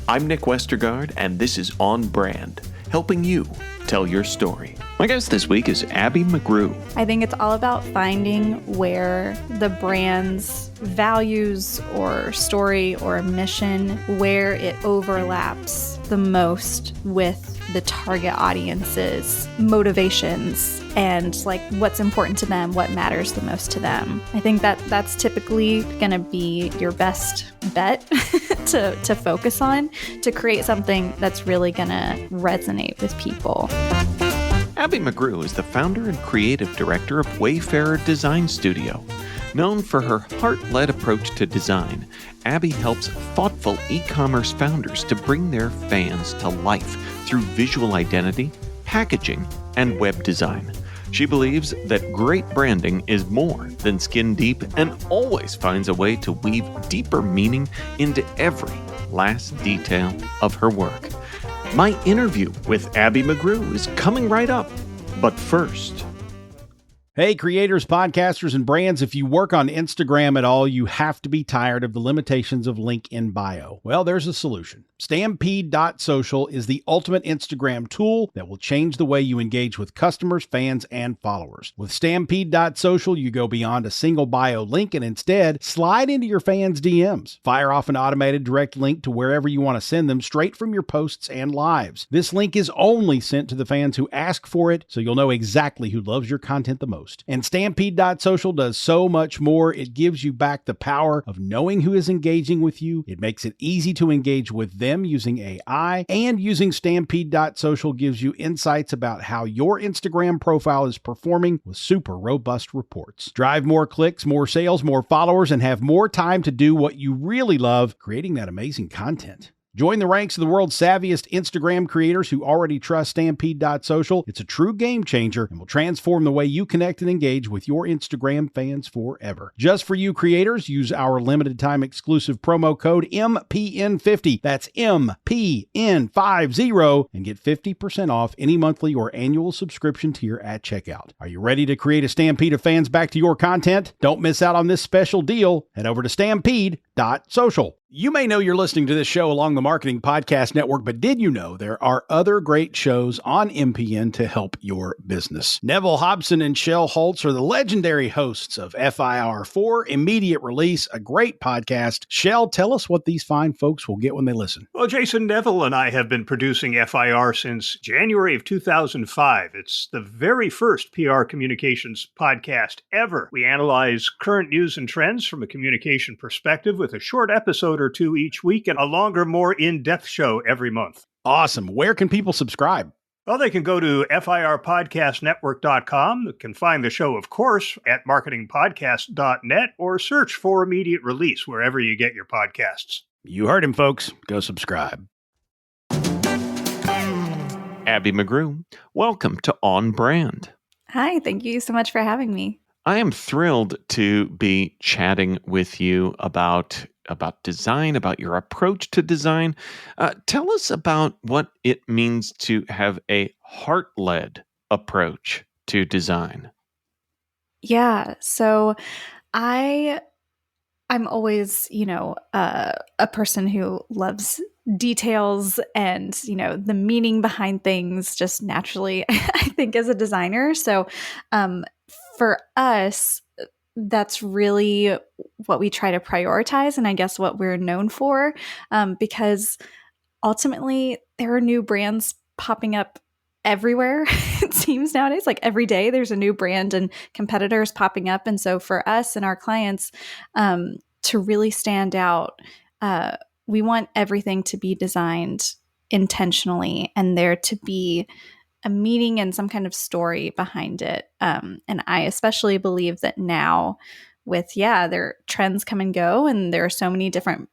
I'm Nick Westergaard, and this is On Brand, helping you tell your story. My guest this week is Abbey McGrew. I think it's all about finding where the brand's values or story or mission, where it overlaps the most with the target audience's motivations and like what's important to them, what matters the most to them. I think that's typically going to be your best bet to focus on, to create something that's really going to resonate with people. Abbey McGrew is the founder and creative director of Wayfarer Design Studio. Known for her heart-led approach to design, Abbey helps thoughtful e-commerce founders to bring their fans to life through visual identity, packaging, and web design. She believes that great branding is more than skin deep and always finds a way to weave deeper meaning into every last detail of her work. My interview with Abbey McGrew is coming right up, but first... Hey, creators, podcasters, and brands, if you work on Instagram at all, you have to be tired of the limitations of link in bio. Well, there's a solution. Stampede.social is the ultimate Instagram tool that will change the way you engage with customers, fans, and followers. With Stampede.social, you go beyond a single bio link and instead slide into your fans' DMs. Fire off an automated direct link to wherever you want to send them straight from your posts and lives. This link is only sent to the fans who ask for it, so you'll know exactly who loves your content the most. And Stampede.social does so much more. It gives you back the power of knowing who is engaging with you. It makes it easy to engage with them using AI, and using Stampede.social gives you insights about how your Instagram profile is performing with super robust reports. Drive more clicks, more sales, more followers, and have more time to do what you really love, creating that amazing content. Join the ranks of the world's savviest Instagram creators who already trust Stampede.social. It's a true game changer and will transform the way you connect and engage with your Instagram fans forever. Just for you creators, use our limited time exclusive promo code MPN50. That's MPN50 and get 50% off any monthly or annual subscription tier at checkout. Are you ready to create a stampede of fans back to your content? Don't miss out on this special deal. Head over to Stampede.social. You may know you're listening to this show along the Marketing Podcast Network, but did you know there are other great shows on MPN to help your business? Neville Hobson and Shell Holtz are the legendary hosts of FIR4 Immediate Release, a great podcast. Shell, tell us what these fine folks will get when they listen. Well, Jason, Neville and I have been producing FIR since January of 2005. It's the very first PR communications podcast ever. We analyze current news and trends from a communication perspective with a short episode or two each week and a longer, more in-depth show every month. Awesome. Where can people subscribe? Well, they can go to firpodcastnetwork.com. They can find the show, of course, at marketingpodcast.net or search for Immediate Release wherever you get your podcasts. You heard him, folks. Go subscribe. Abbey McGrew, welcome to On Brand. Hi, thank you so much for having me. I am thrilled to be chatting with you about design, about your approach to design. Tell us about what it means to have a heart-led approach to design. Yeah, so I'm always, a person who loves details and, the meaning behind things just naturally, I think, as a designer. So for us, that's really what we try to prioritize, and I guess what we're known for, because ultimately there are new brands popping up everywhere. It seems nowadays, like every day there's a new brand and competitors popping up. And so for us and our clients to really stand out, we want everything to be designed intentionally and there to be a meaning and some kind of story behind it. And I especially believe that now with, their trends come and go, and there are so many different,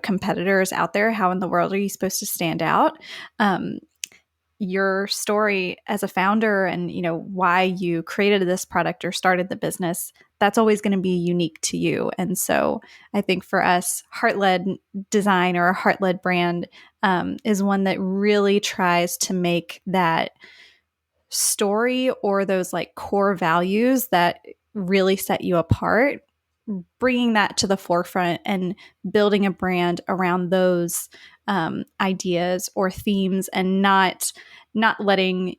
competitors out there. How in the world are you supposed to stand out? Your story as a founder and, why you created this product or started the business, that's always going to be unique to you. And so I think for us, heart-led design or a heart-led brand is one that really tries to make that story or those like core values that really set you apart bringing that to the forefront and building a brand around those ideas or themes, and not letting,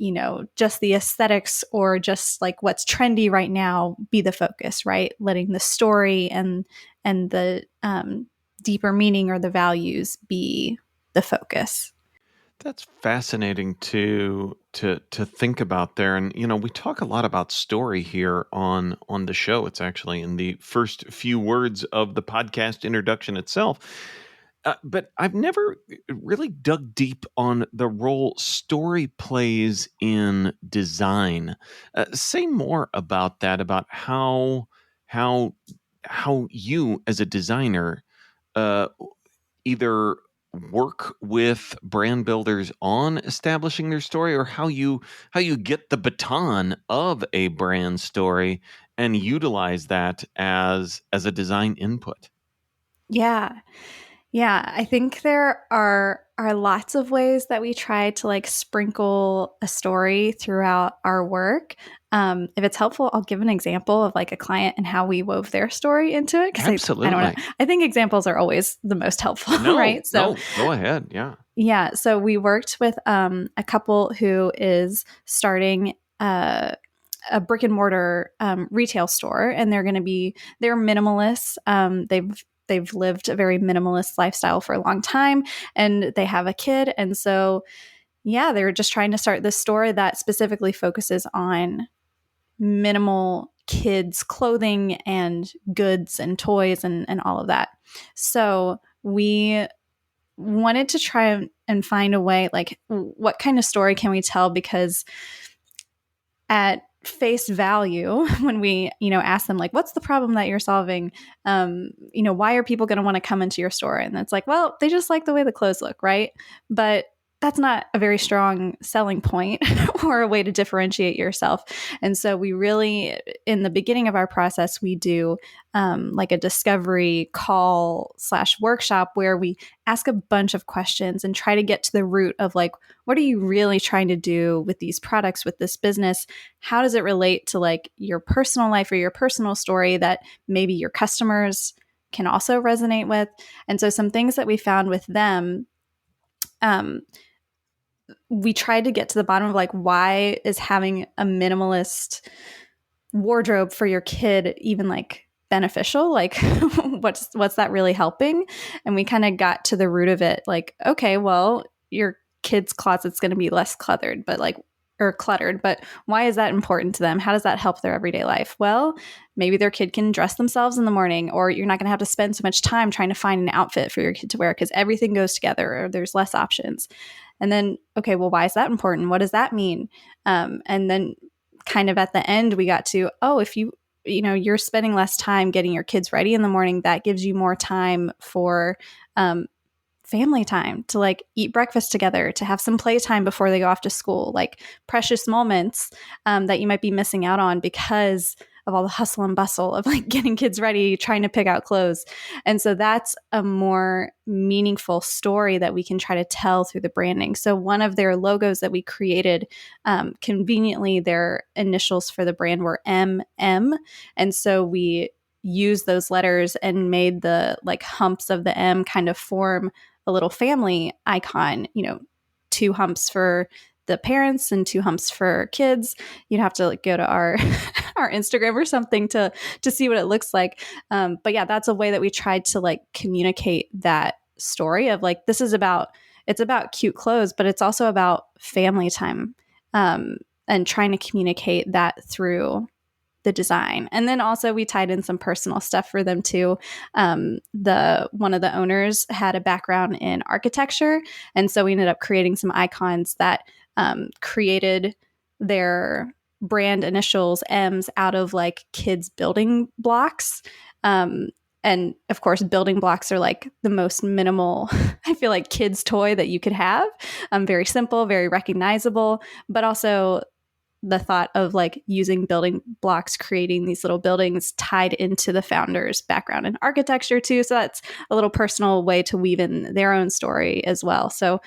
just the aesthetics or just like what's trendy right now be the focus, right? Letting the story and the deeper meaning or the values be the focus. That's fascinating to think about there. And we talk a lot about story here on the show. It's actually in the first few words of the podcast introduction itself. But I've never really dug deep on the role story plays in design. Say more about that, about how you as a designer uh, either work with brand builders on establishing their story, or how you get the baton of a brand story and utilize that as a design input. Yeah. Yeah, I think there are lots of ways that we try to like sprinkle a story throughout our work. If it's helpful, I'll give an example of like a client and how we wove their story into it. Absolutely. I don't know. I think examples are always the most helpful, No, right? So go ahead. Yeah. Yeah. So we worked with a couple who is starting a brick and mortar retail store, and they're minimalists. They've lived a very minimalist lifestyle for a long time, and they have a kid. And so, yeah, they're just trying to start this store that specifically focuses on minimal kids clothing and goods and toys and all of that. So we wanted to try and find a way, like, what kind of story can we tell? Because at face value, when we, ask them like, what's the problem that you're solving? Why are people going to want to come into your store? And it's like, well, they just like the way the clothes look, right? But that's not a very strong selling point or a way to differentiate yourself. And so we really, in the beginning of our process, we do like a discovery call / workshop where we ask a bunch of questions and try to get to the root of like, what are you really trying to do with these products, with this business? How does it relate to like your personal life or your personal story that maybe your customers can also resonate with? And so some things that we found with them, we tried to get to the bottom of like, why is having a minimalist wardrobe for your kid even like beneficial? Like what's that really helping? And we kind of got to the root of it. Like, okay, well, your kid's closet's going to be less cluttered, but why is that important to them? How does that help their everyday life? Well, maybe their kid can dress themselves in the morning, or you're not going to have to spend so much time trying to find an outfit for your kid to wear because everything goes together, or there's less options. And then, okay, well, why is that important? What does that mean? And then kind of at the end, we got to, if you're spending less time getting your kids ready in the morning, that gives you more time for family time, to like eat breakfast together, to have some playtime before they go off to school, like precious moments that you might be missing out on because of all the hustle and bustle of like getting kids ready, trying to pick out clothes. And so that's a more meaningful story that we can try to tell through the branding. So one of their logos that we created, conveniently, their initials for the brand were MM. And so we used those letters and made the like humps of the M kind of form a little family icon, 2 humps for the parents and 2 humps for kids. You'd have to like go to our our Instagram or something to see what it looks like. But yeah, that's a way that we tried to like communicate that story of like, it's about cute clothes, but it's also about family time, and trying to communicate that through the design. And then also we tied in some personal stuff for them too. One of the owners had a background in architecture, and so we ended up creating some icons that created their brand initials M's out of like kids building blocks. And of course, building blocks are like the most minimal, I feel like, kids toy that you could have. Very simple, very recognizable, but also the thought of like using building blocks, creating these little buildings tied into the founder's background in architecture too. So that's a little personal way to weave in their own story as well. So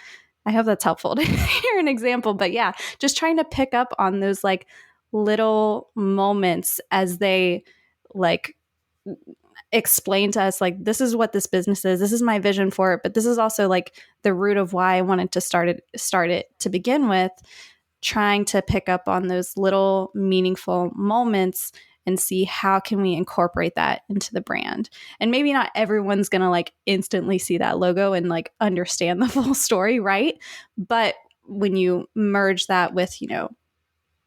I hope that's helpful to hear an example. But yeah, just trying to pick up on those like little moments as they like, explain to us, like, this is what this business is, this is my vision for it, but this is also like the root of why I wanted to start it to begin with, trying to pick up on those little meaningful moments and see how can we incorporate that into the brand. And maybe not everyone's going to like instantly see that logo and like understand the full story, right? But when you merge that with,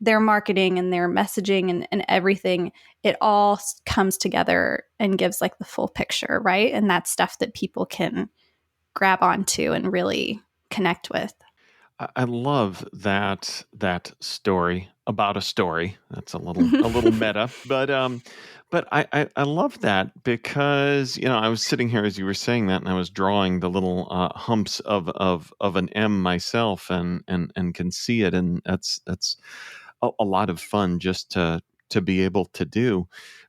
their marketing and their messaging and everything, it all comes together and gives like the full picture, right? And that's stuff that people can grab onto and really connect with. I love that story about a story. That's a little meta, but I love that because I was sitting here as you were saying that, and I was drawing the little humps of an M myself, and can see it, and that's a lot of fun just to be able to do.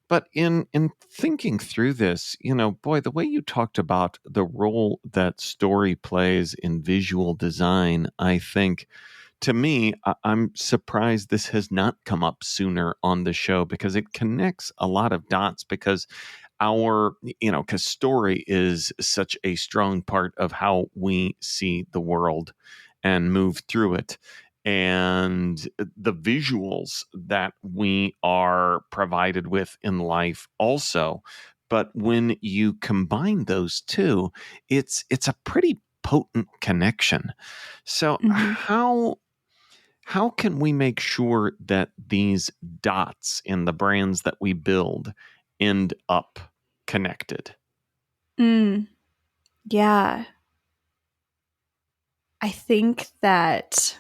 But in thinking through this, boy, the way you talked about the role that story plays in visual design, I think, to me, I'm surprised this has not come up sooner on the show, because it connects a lot of dots, because because story is such a strong part of how we see the world and move through it. And the visuals that we are provided with in life also. But when you combine those two, it's a pretty potent connection. So how can we make sure that these dots in the brands that we build end up connected? Yeah. I think that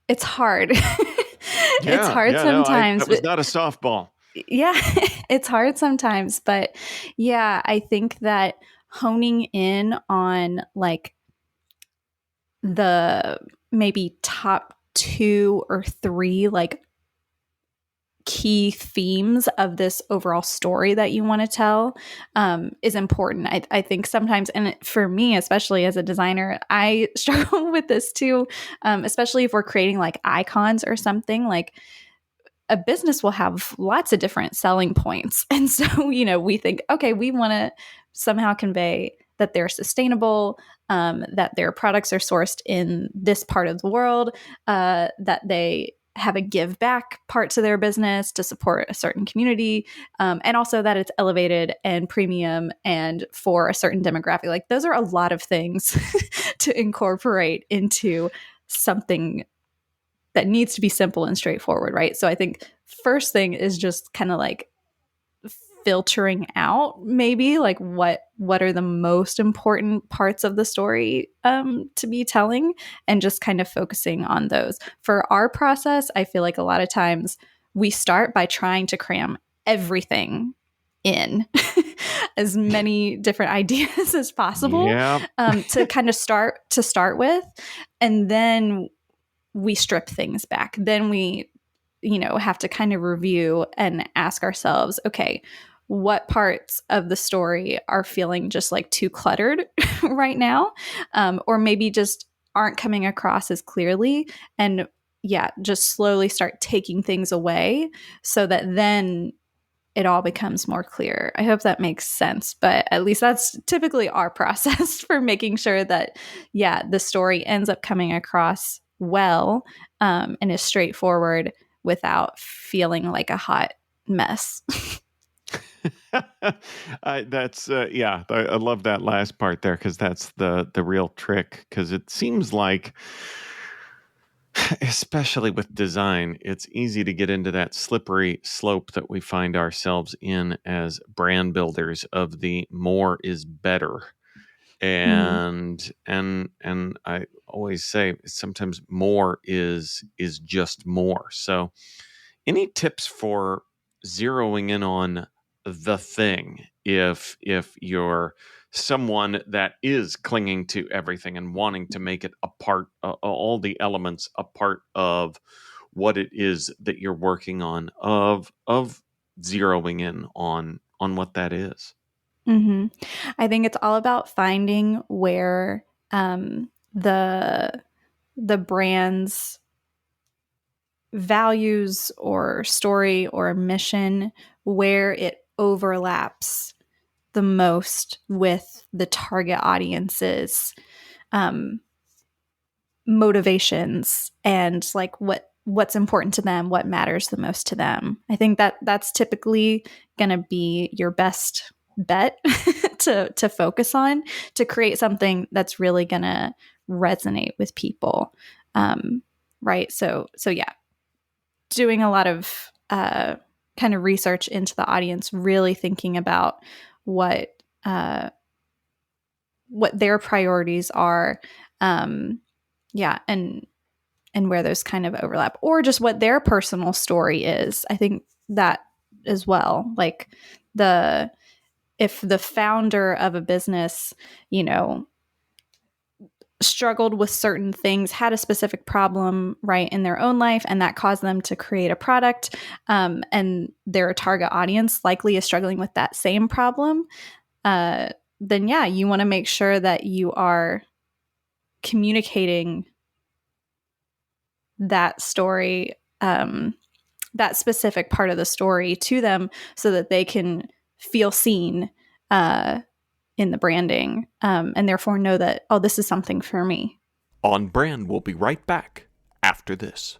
it's hard. It's hard sometimes. That was not a softball. Yeah, it's hard sometimes. But yeah, I think that honing in on like the maybe top 2 or 3 like key themes of this overall story that you want to tell is important. I think sometimes, and for me, especially as a designer, I struggle with this too, especially if we're creating like icons or something. Like a business will have lots of different selling points. And so, we think, okay, we want to somehow convey that they're sustainable, that their products are sourced in this part of the world, that they have a give back part to their business to support a certain community, and also that it's elevated and premium and for a certain demographic. Like those are a lot of things to incorporate into something that needs to be simple and straightforward, right? So I think first thing is just kind of like filtering out maybe like what are the most important parts of the story to be telling, and just kind of focusing on those. For our process, I feel like a lot of times we start by trying to cram everything in as many different ideas as possible, to kind of start with, and then we strip things back. Then we have to kind of review and ask ourselves, okay, what parts of the story are feeling just like too cluttered right now, or maybe just aren't coming across as clearly, and just slowly start taking things away so that then it all becomes more clear. I hope that makes sense, but at least that's typically our process for making sure that the story ends up coming across well, and is straightforward without feeling like a hot mess. I love that last part there, because that's the real trick. Because it seems like, especially with design, it's easy to get into that slippery slope that we find ourselves in as brand builders of the more is better. And I always say sometimes more is just more. So any tips for zeroing in on the thing if you're someone that is clinging to everything and wanting to make it a part, all the elements a part of what it is that you're working on, of zeroing in on what that is? I think it's all about finding where the brand's values or story or mission, where it overlaps the most with the target audience's motivations and like what's important to them, what matters the most to them. I think that that's typically going to be your best bet to focus on, to create something that's really going to resonate with people. Right. So yeah, doing a lot of kind of research into the audience, really thinking about what their priorities are. Yeah. And where those kind of overlap, or just what their personal story is. I think that as well. Like if the founder of a business, you know, struggled with certain things, had a specific problem, right, in their own life, and that caused them to create a product, and their target audience likely is struggling with that same problem, then yeah, you want to make sure that you are communicating that story, that specific part of the story to them so that they can feel seen in the branding, and therefore know that, oh, this is something for me. On Brand will be right back after this.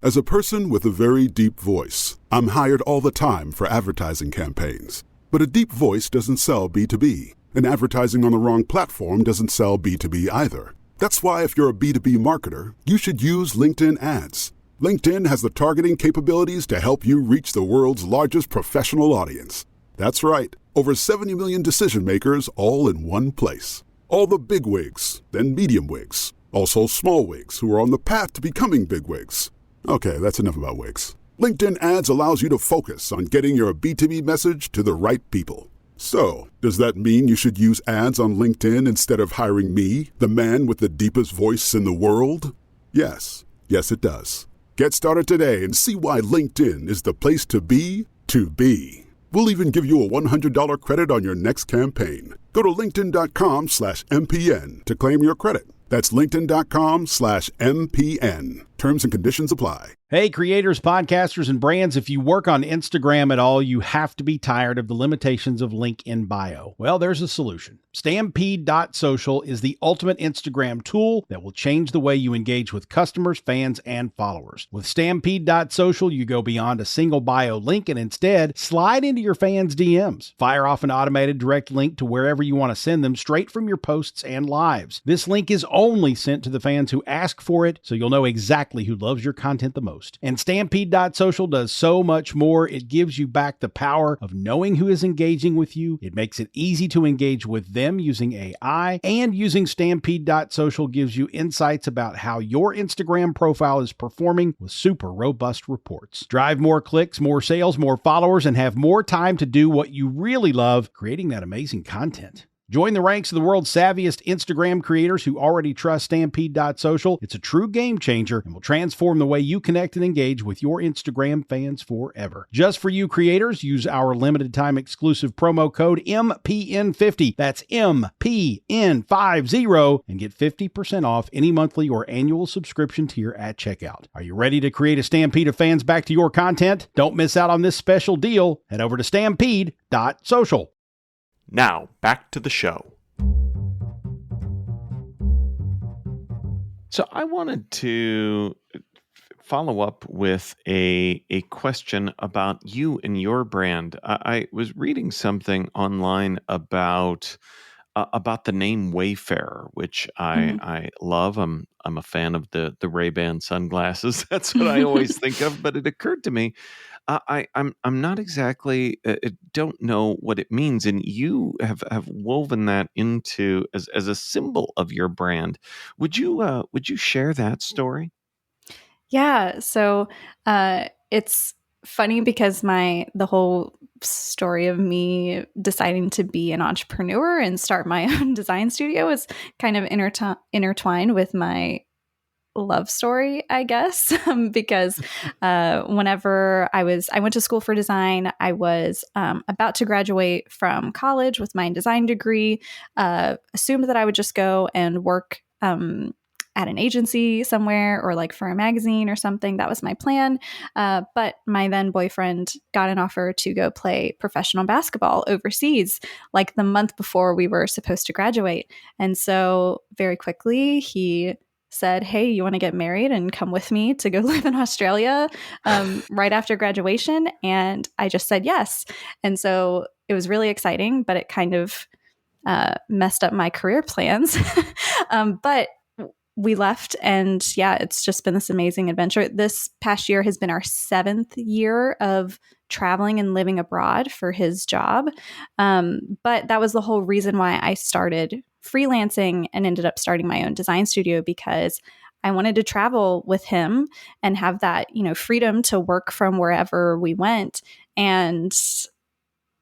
As a person with a very deep voice, I'm hired all the time for advertising campaigns. But a deep voice doesn't sell B2B, and advertising on the wrong platform doesn't sell B2B either. That's why if you're a B2B marketer, you should use LinkedIn ads. LinkedIn has the targeting capabilities to help you reach the world's largest professional audience. That's right, over 70 million decision makers all in one place. All the big wigs, then medium wigs, also small wigs who are on the path to becoming big wigs. Okay, that's enough about wigs. LinkedIn ads allows you to focus on getting your B2B message to the right people. So, does that mean you should use ads on LinkedIn instead of hiring me, the man with the deepest voice in the world? Yes. Yes, it does. Get started today and see why LinkedIn is the place to be to be. We'll even give you a $100 credit on your next campaign. Go to linkedin.com/MPN to claim your credit. That's linkedin.com/MPN. Terms and conditions apply. Hey, creators, podcasters, and brands, if you work on Instagram at all, you have to be tired of the limitations of link in bio. Well, there's a solution. Stampede.social is the ultimate Instagram tool that will change the way you engage with customers, fans, and followers. With Stampede.social, you go beyond a single bio link and instead slide into your fans' DMs. Fire off an automated direct link to wherever you want to send them straight from your posts and lives. This link is only sent to the fans who ask for it, so you'll know exactly who loves your content the most. And Stampede.social does so much more. It gives you back the power of knowing who is engaging with you. It makes it easy to engage with them using AI, and using Stampede.social gives you insights about how your Instagram profile is performing with super robust reports. Drive more clicks, more sales, more followers, and have more time to do what you really love, creating that amazing content. Join the ranks of the world's savviest Instagram creators who already trust Stampede.social. It's a true game changer and will transform the way you connect and engage with your Instagram fans forever. Just for you creators, use our limited time exclusive promo code MPN50. That's MPN50 and get 50% off any monthly or annual subscription tier at checkout. Are you ready to create a stampede of fans back to your content? Don't miss out on this special deal. Head over to Stampede.social. Now, back to the show. So I wanted to follow up with a question about you and your brand. I was reading something online about the name Wayfarer, which I love. I'm a fan of the Ray-Ban sunglasses. That's what I always think of. But it occurred to me, I'm not exactly don't know what it means, and you have woven that into as a symbol of your brand. Would you share that story? Yeah. So it's funny because the whole story of me deciding to be an entrepreneur and start my own design studio is kind of intertwined with my love story, I guess, because whenever I went to school for design, I was about to graduate from college with my design degree, assumed that I would just go and work at an agency somewhere or like for a magazine or something. That was my plan. But my then boyfriend got an offer to go play professional basketball overseas, like the month before we were supposed to graduate. And so very quickly he said, hey, you want to get married and come with me to go live in Australia right after graduation? And I just said yes. And so it was really exciting, but it kind of messed up my career plans. But we left, and yeah, it's just been this amazing adventure. This past year has been our 7th year of traveling and living abroad for his job. But that was the whole reason why I started freelancing and ended up starting my own design studio, because I wanted to travel with him and have that, freedom to work from wherever we went. And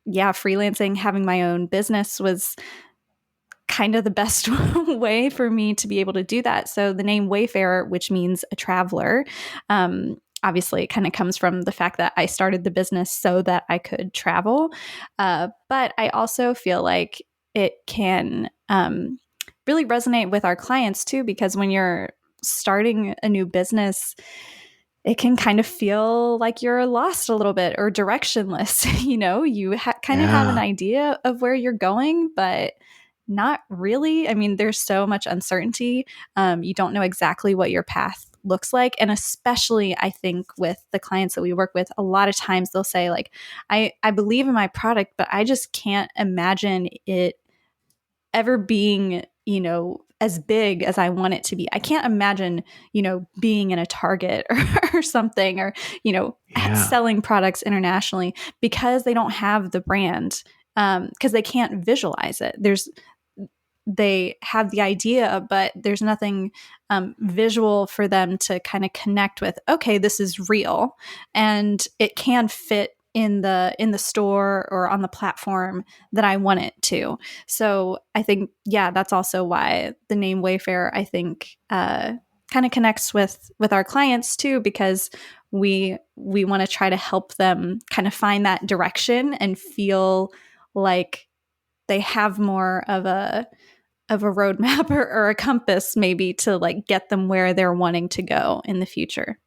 yeah, freelancing, having my own business was kind of the best way for me to be able to do that. So the name Wayfarer, which means a traveler, obviously it kind of comes from the fact that I started the business so that I could travel. But I also feel like it can really resonate with our clients too, because when you're starting a new business, it can kind of feel like you're lost a little bit or directionless. You kind of have an idea of where you're going, but not really. I mean, there's so much uncertainty. You don't know exactly what your path looks like. And especially, I think, with the clients that we work with, a lot of times they'll say, like, I believe in my product, but I just can't imagine it ever being, as big as I want it to be. I can't imagine, being in a Target or something, or, selling products internationally, because they don't have the brand, because they can't visualize it. They have the idea, but there's nothing visual for them to kind of connect with. Okay, this is real, and it can fit in the store or on the platform that I want it to. So I think, yeah, that's also why the name Wayfarer, I think, kind of connects with our clients too, because we want to try to help them kind of find that direction and feel like they have more of a roadmap or a compass, maybe, to like get them where they're wanting to go in the future.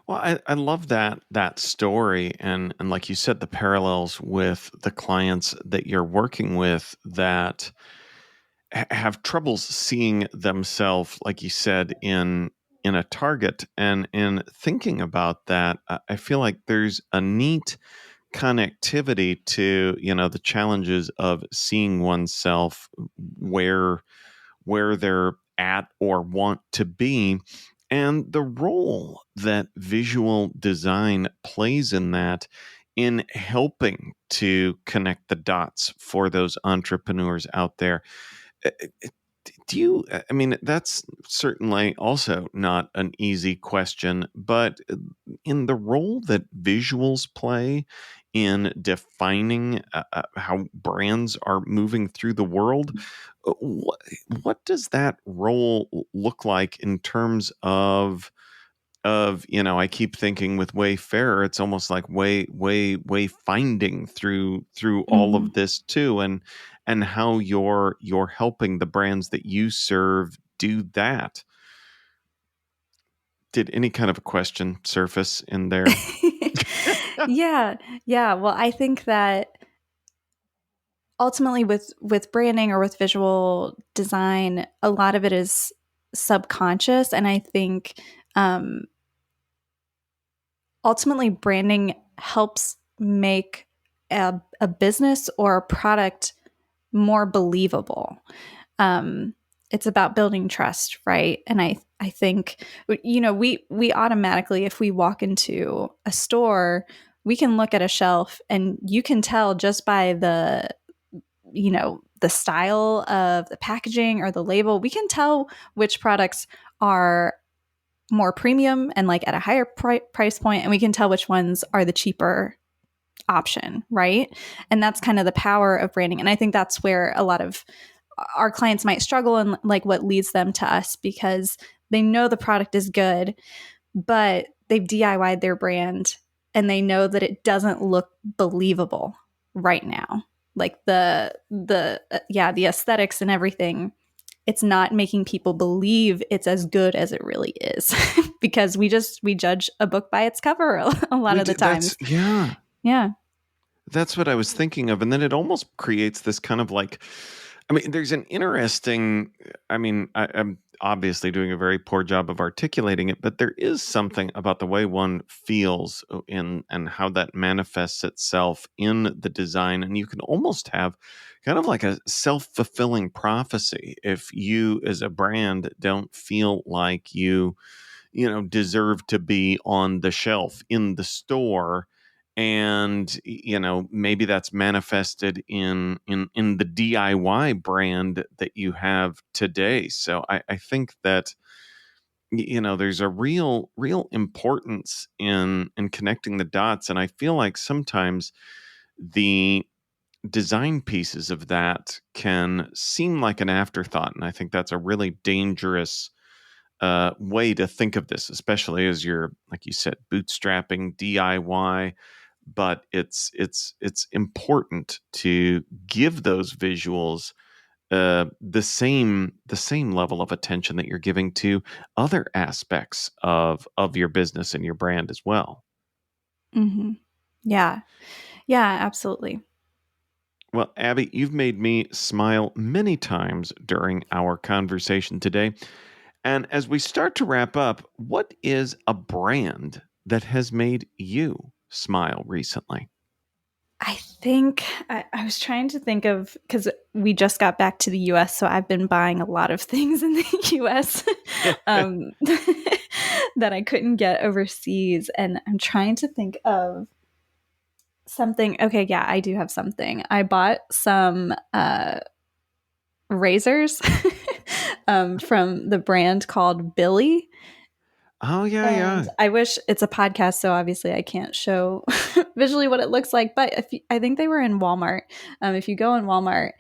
Well, I love that story, and like you said, the parallels with the clients that you're working with that have troubles seeing themselves, like you said, in a Target. And in thinking about that, I feel like there's a neat connectivity to the challenges of seeing oneself where they're at or want to be, and the role that visual design plays in that, in helping to connect the dots for those entrepreneurs out there. Uh, Do you, I mean, that's certainly also not an easy question, but in the role that visuals play in defining how brands are moving through the world, what does that role look like in terms of I keep thinking with Wayfarer, it's almost like way finding through all of this too, and how you're helping the brands that you serve do that. Did any kind of a question surface in there? Yeah. Well, I think that ultimately with branding or with visual design, a lot of it is subconscious. And I think ultimately branding helps make a business or a product more believable. It's about building trust, right? And I think, we automatically, if we walk into a store, we can look at a shelf and you can tell just by the style of the packaging or the label, we can tell which products are more premium and like at a higher price point, and we can tell which ones are the cheaper option, right? And that's kind of the power of branding. And I think that's where a lot of our clients might struggle, and like what leads them to us, because they know the product is good, but they've DIY'd their brand and they know that it doesn't look believable right now. Like the aesthetics and everything it's not making people believe it's as good as it really is because we judge a book by its cover a lot of the times. Yeah. That's what I was thinking of. And then it almost creates this kind of like, I mean, there's an interesting, I'm obviously doing a very poor job of articulating it, but there is something about the way one feels in and how that manifests itself in the design. And you can almost have kind of like a self-fulfilling prophecy if you as a brand don't feel like you deserve to be on the shelf in the store. And maybe that's manifested in the DIY brand that you have today. So I think that there's a real importance in connecting the dots, and I feel like sometimes the design pieces of that can seem like an afterthought, and I think that's a really dangerous way to think of this, especially as you're, like you said, bootstrapping DIY. But it's important to give those visuals the same level of attention that you're giving to other aspects of your business and your brand as well. Mm-hmm. Yeah, absolutely. Well, Abby, you've made me smile many times during our conversation today. And as we start to wrap up, what is a brand that has made you smile recently? I think I was trying to think of, because we just got back to the US, so I've been buying a lot of things in the US that I couldn't get overseas. And I'm trying to think of something. Okay, yeah, I do have something. I bought some razors from the brand called Billy. Oh, yeah. I wish it's a podcast, so obviously I can't show visually what it looks like. But I think they were in Walmart. If you go in Walmart,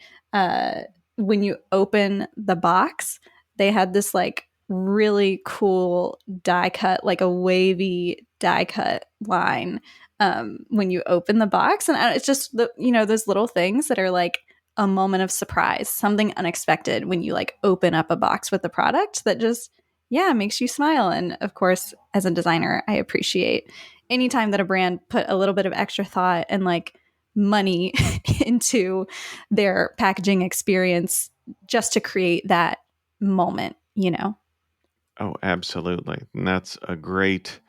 when you open the box, they had this like really cool die cut, like a wavy die cut line when you open the box. And it's just, those little things that are like a moment of surprise, something unexpected when you like open up a box with the product that just makes you smile. And of course, as a designer, I appreciate anytime that a brand put a little bit of extra thought and like money into their packaging experience just to create that moment, Oh, absolutely. And that's a great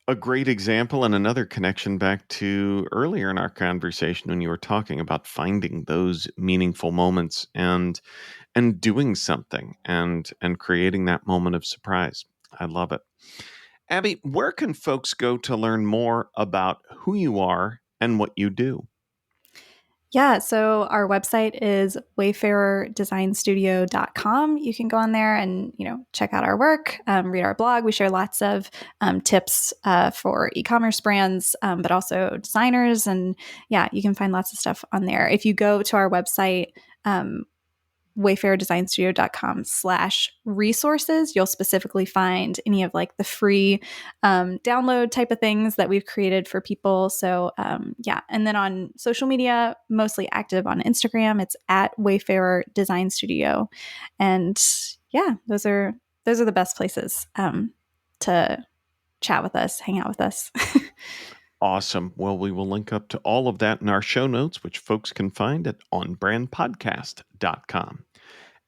example, and another connection back to earlier in our conversation when you were talking about finding those meaningful moments and doing something and creating that moment of surprise. I love it. Abby, where can folks go to learn more about who you are and what you do? Yeah, so our website is wayfarerdesignstudio.com. You can go on there and, check out our work, read our blog. We share lots of tips for e-commerce brands, but also designers. And you can find lots of stuff on there. If you go to our website, wayfarerdesignstudio.com/resources, you'll specifically find any of like the free download type of things that we've created for people. So and then on social media, mostly active on Instagram, it's at Wayfarer Design Studio. And those are the best places to chat with us, hang out with us. Awesome. Well, we will link up to all of that in our show notes, which folks can find at onbrandpodcast.com.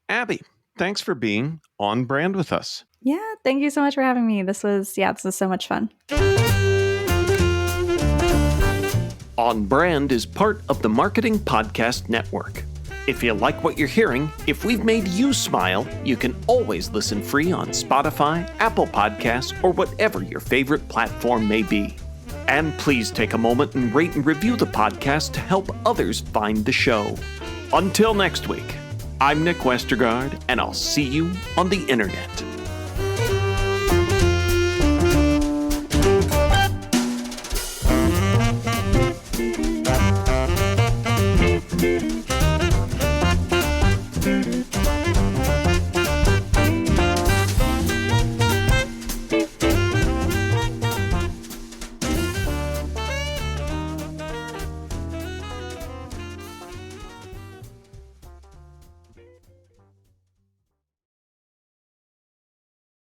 Abby, thanks for being on brand with us. Yeah, thank you so much for having me. This was so much fun. On Brand is part of the Marketing Podcast Network. If you like what you're hearing, if we've made you smile, you can always listen free on Spotify, Apple Podcasts, or whatever your favorite platform may be. And please take a moment and rate and review the podcast to help others find the show. Until next week, I'm Nick Westergaard, and I'll see you on the internet.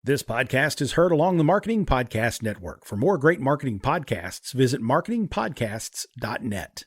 This podcast is heard along the Marketing Podcast Network. For more great marketing podcasts, visit marketingpodcasts.net.